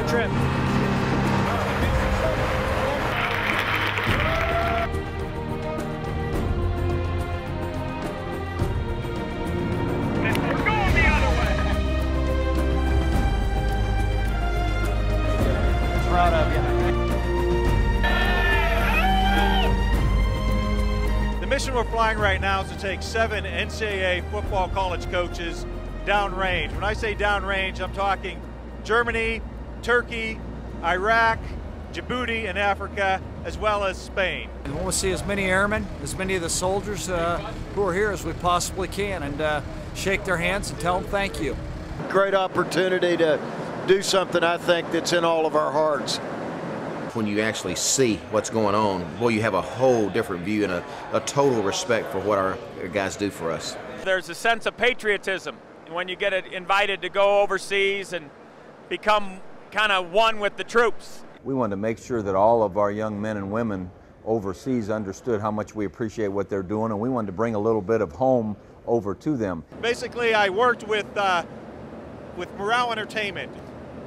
the trip. Proud of you. The mission we're flying right now is to take 7 NCAA football college coaches downrange. When I say downrange, I'm talking Germany, Turkey, Iraq, Djibouti in Africa, as well as Spain. We want to see as many airmen, as many of the soldiers who are here as we possibly can, and shake their hands and tell them thank you. Great opportunity to do something I think that's in all of our hearts. When you actually see what's going on, boy, you have a whole different view and a total respect for what our guys do for us. There's a sense of patriotism when you get invited to go overseas and become kind of one with the troops. We wanted to make sure that all of our young men and women overseas understood how much we appreciate what they're doing, and we wanted to bring a little bit of home over to them. Basically, I worked with Morale Entertainment.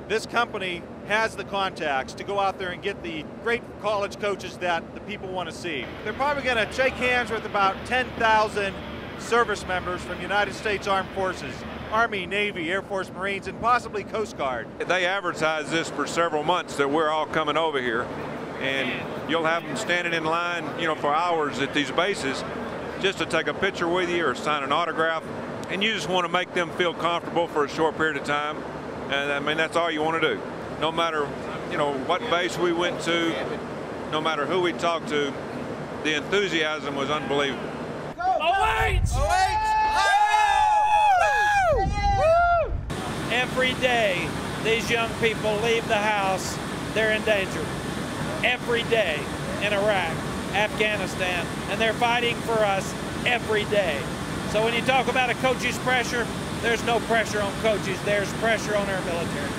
This company has the contacts to go out there and get the great college coaches that the people want to see. They're probably going to shake hands with about 10,000 service members from the United States Armed Forces, Army, Navy, Air Force, Marines, and possibly Coast Guard. They advertise this for several months that we're all coming over here, and you'll have them standing in line, for hours at these bases just to take a picture with you or sign an autograph, and you just want to make them feel comfortable for a short period of time. And I mean, that's all you want to do. No matter, what base we went to, no matter who we talked to, the enthusiasm was unbelievable. Every day, these young people leave the house, they're in danger. Every day in Iraq, Afghanistan, and they're fighting for us every day. So when you talk about a coach's pressure, there's no pressure on coaches, there's pressure on our military.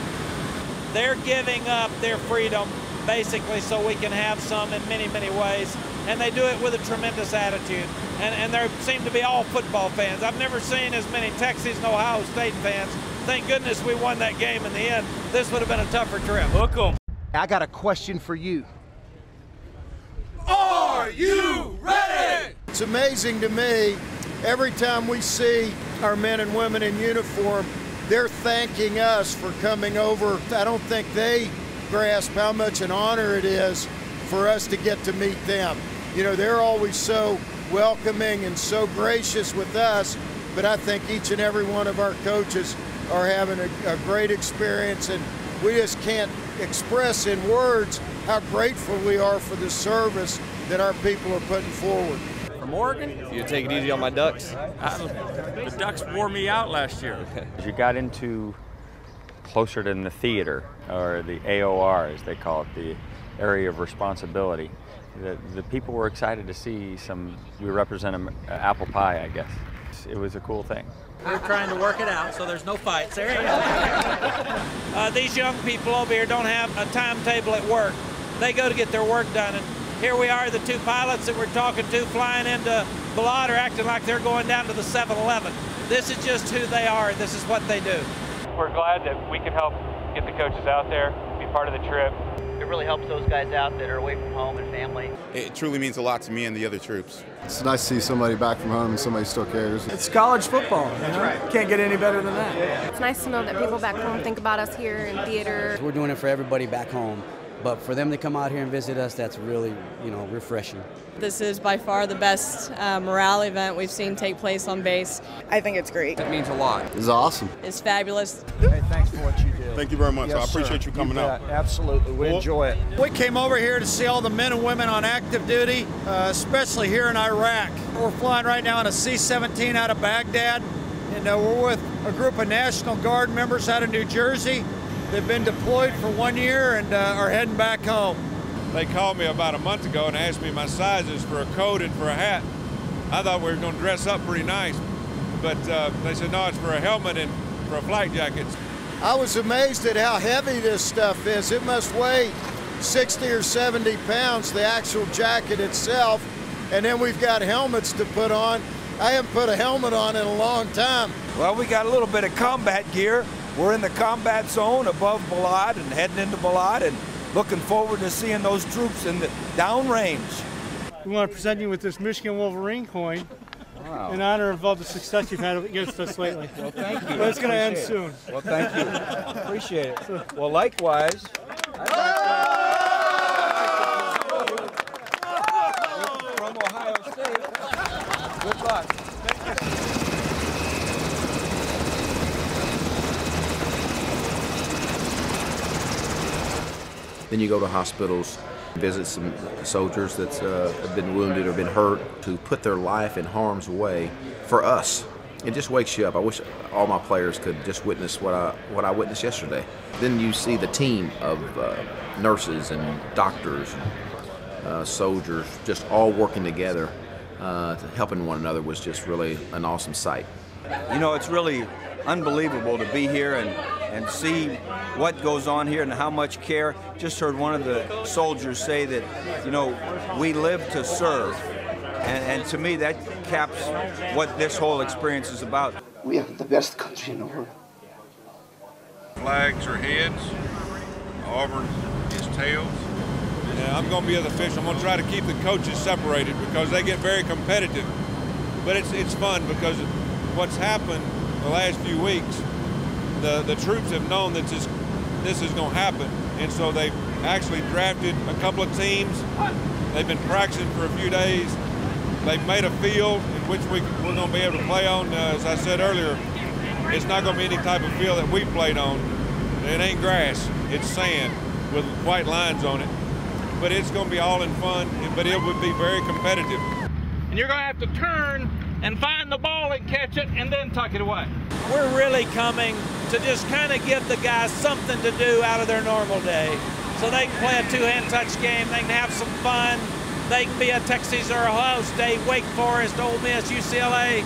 They're giving up their freedom basically so we can have some in many, many ways, and they do it with a tremendous attitude. And they seem to be all football fans. I've never seen as many Texas and Ohio State fans. Thank goodness we won that game in the end. This would have been a tougher trip. Hook 'em. I got a question for you. Are you ready? It's amazing to me, every time we see our men and women in uniform, they're thanking us for coming over. I don't think they grasp how much an honor it is for us to get to meet them. They're always so welcoming and so gracious with us, but I think each and every one of our coaches are having a great experience, and we just can't express in words how grateful we are for the service that our people are putting forward. From Oregon? You take it easy on my Ducks. The Ducks wore me out last year. As you got into closer to the theater, or the AOR as they call it, the area of responsibility, the people were excited to see we represent apple pie, I guess. It was a cool thing. We're trying to work it out so there's no fights. There you go. These young people over here don't have a timetable at work. They go to get their work done. And here we are, the 2 pilots that we're talking to flying into Balad are acting like they're going down to the 7-Eleven. This is just who they are. This is what they do. We're glad that we can help get the coaches out there, be part of the trip. It really helps those guys out that are away from home and family. It truly means a lot to me and the other troops. It's nice to see somebody back from home and somebody still cares. It's college football. Can't get any better than that. It's nice to know that people back home think about us here in theater. We're doing it for everybody back home, but for them to come out here and visit us, that's really, refreshing. This is by far the best morale event we've seen take place on base. I think it's great. It means a lot. It's awesome. It's fabulous. Hey, thanks for what you do. Thank you very much. Yes, I appreciate you coming out. Absolutely. We enjoy it. We came over here to see all the men and women on active duty, especially here in Iraq. We're flying right now on a C-17 out of Baghdad, and we're with a group of National Guard members out of New Jersey. They've been deployed for 1 year and are heading back home. They called me about a month ago and asked me my sizes for a coat and for a hat. I thought we were going to dress up pretty nice, but they said, no, it's for a helmet and for a flight jacket. I was amazed at how heavy this stuff is. It must weigh 60 or 70 pounds, the actual jacket itself, and then we've got helmets to put on. I haven't put a helmet on in a long time. Well, we got a little bit of combat gear. we're in the combat zone above Balad and heading into Balad and looking forward to seeing those troops in the downrange. We want to present you with this Michigan Wolverine coin in honor of all the success you've had against us lately. Well, thank you. But it's going to end soon. Well, thank you. Appreciate it. Well, likewise. From Ohio State. Good luck. Then you go to hospitals, visit some soldiers that have been wounded or been hurt to put their life in harm's way for us. It just wakes you up. I wish all my players could just witness what I witnessed yesterday. Then you see the team of nurses and doctors, soldiers, just all working together, helping one another was just really an awesome sight. You know, it's really unbelievable to be here and see what goes on here and how much care. Just heard one of the soldiers say that, you know, we live to serve. And to me, that caps what this whole experience is about. We are the best country in the world. Flags are heads, Auburn is tails. Yeah, I'm going to be the official. I'm going to try to keep the coaches separated because they get very competitive. But it's fun because what's happened the last few weeks, the troops have known that this is going to happen. And so they've actually drafted a couple of teams. They've been practicing for a few days. They've made a field in which we're going to be able to play on. As I said earlier, it's not going to be any type of field that we played on. It ain't grass, it's sand with white lines on it. But it's going to be all in fun, but it would be very competitive. And you're going to have to turn and find the ball and catch it and then tuck it away. We're really coming to just kind of give the guys something to do out of their normal day. So they can play a two-hand touch game, they can have some fun, they can be a Texas or Ohio State, Wake Forest, Ole Miss, UCLA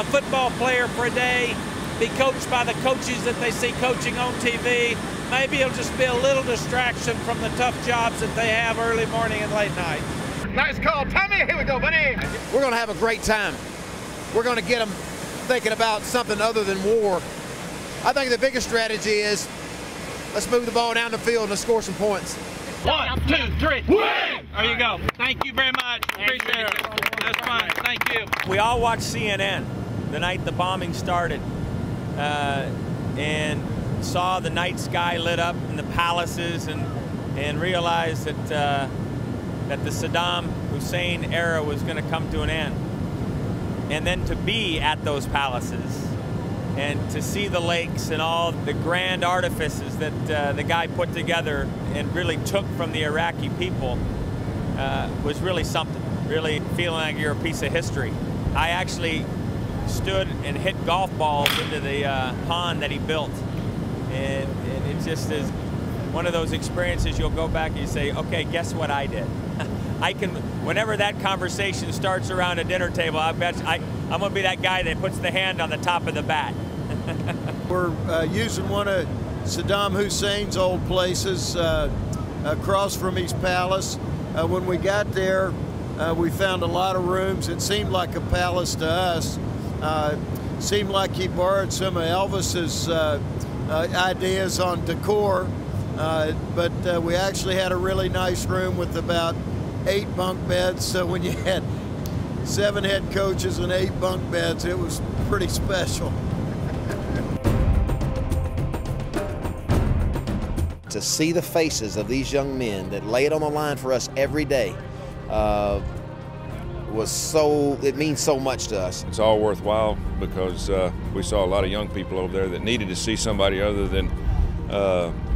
football player for a day, be coached by the coaches that they see coaching on TV. Maybe it'll just be a little distraction from the tough jobs that they have early morning and late night. Nice call, Tommy. Here we go, buddy. We're going to have a great time. We're going to get them thinking about something other than war. I think the biggest strategy is let's move the ball down the field and let's score some points. 1, 2, 3. Win! There you go. Thank you very much. Appreciate it. That's fine. Thank you. We all watched CNN the night the bombing started and saw the night sky lit up in the palaces and realized that that the Saddam Hussein era was going to come to an end. And then to be at those palaces and to see the lakes and all the grand artifices that the guy put together and really took from the Iraqi people was really something, really feeling like you're a piece of history. I actually stood and hit golf balls into the pond that he built. And it just is one of those experiences you'll go back and you say, okay, guess what I did? I can, whenever that conversation starts around a dinner table, I bet I'm going to be that guy that puts the hand on the top of the bat. We're using one of Saddam Hussein's old places across from his palace. When we got there, we found a lot of rooms. It seemed like a palace to us. Seemed like he borrowed some of Elvis's ideas on decor, but we actually had a really nice room with about 8 bunk beds. So when you had 7 head coaches and 8 bunk beds, it was pretty special. To see the faces of these young men that lay it on the line for us every day it means so much to us. It's all worthwhile because we saw a lot of young people over there that needed to see somebody other than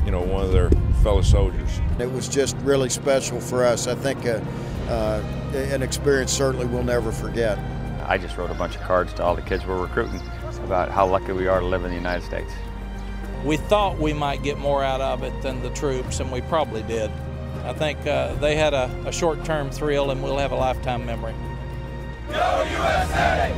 you know, one of their fellow soldiers. It was just really special for us. I think an experience certainly we'll never forget. I just wrote a bunch of cards to all the kids we're recruiting about how lucky we are to live in the United States. We thought we might get more out of it than the troops, and we probably did. I think they had a short-term thrill, and we'll have a lifetime memory. Go USA!